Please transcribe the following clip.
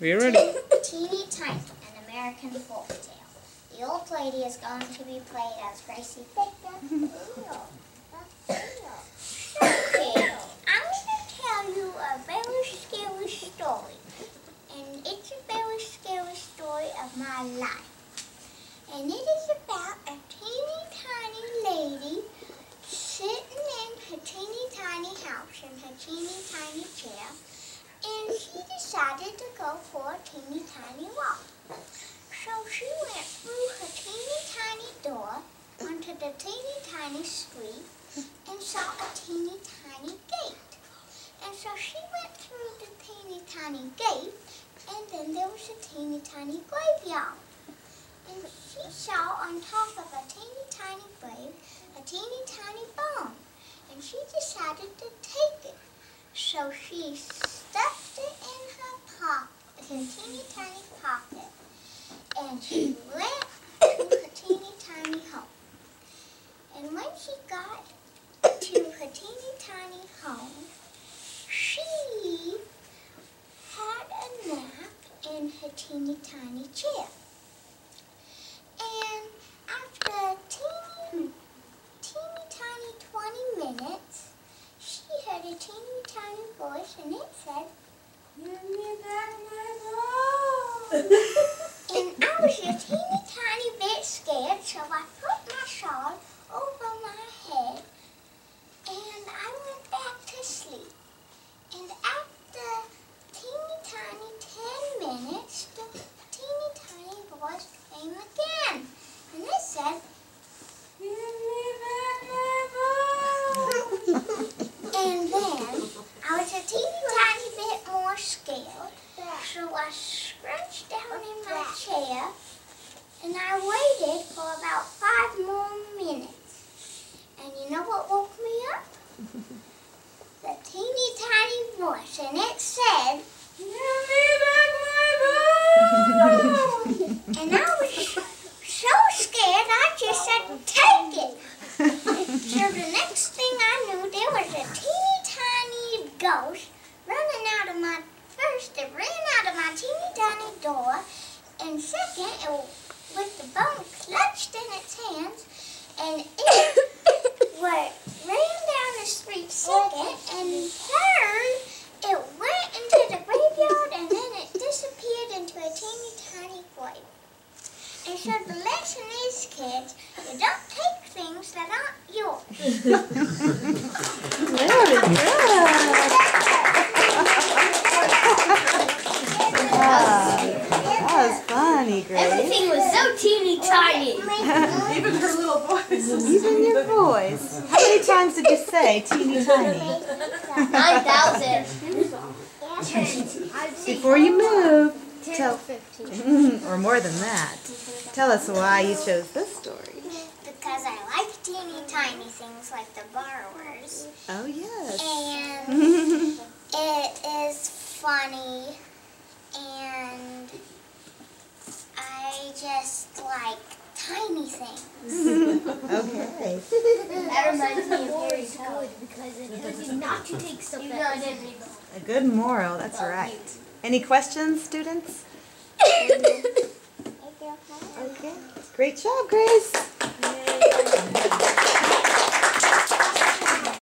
We're ready. Teeny Tiny, an American folk tale. The old lady is going to be played as Gracie. Okay, I'm going to tell you a very scary story. And it's a very scary story of my life. And it is about a teeny tiny lady sitting in her teeny tiny house in her teeny tiny chair. And she decided to go for a teeny tiny walk. So she went through her teeny tiny door onto the teeny tiny street and saw a teeny tiny gate. And so she went through the teeny tiny gate, and then there was a teeny tiny graveyard. And she saw on top of a teeny tiny grave a teeny tiny bone. And she decided to take it. So she stuffed it in her pocket, her teeny tiny pocket, and she went to her teeny tiny home. And when she got to her teeny tiny home, she had a nap in her teeny tiny chair. And after teeny tiny 20 minutes, she heard a teeny tiny voice, and it said, "Give me back my bone." And I was a teeny tiny bit scared, so I put my shawl over my head, and I went back to sleep. And after teeny tiny 10 minutes, the teeny tiny voice came again, and it said, "Give me back my bone." And then I was a teeny tiny bit more scared, so I scrunched down in my chair and I waited for about 5 more minutes. And you know what woke me up? The teeny tiny voice, and it said, "Give me back my bone." And I was so scared I just said, "Take it." So the next thing I knew, there was a teeny tiny ghost running out of my, first it ran out of my teeny tiny door, and second, with the bone clutched in its hands, and it ran down the street second, and third, it went into the graveyard, and then it disappeared into a teeny tiny grave. And so the lesson is, kids, you don't take things that aren't yours. Very good. That was funny, Grace. Everything was so teeny tiny. Even her little voice. Even your voice. How many times did you say teeny tiny? 9,000. Before you move, 10 or 15. or more than that, tell us why you chose this story. Because I like teeny tiny things like the borrowers. Oh, yes. And it is funny, and I just like tiny things. Okay. That reminds me of Harry's good because it tells you not to take stuff that isn't legal. A good moral, that's right. Any questions, students? Okay. Great job, Grace.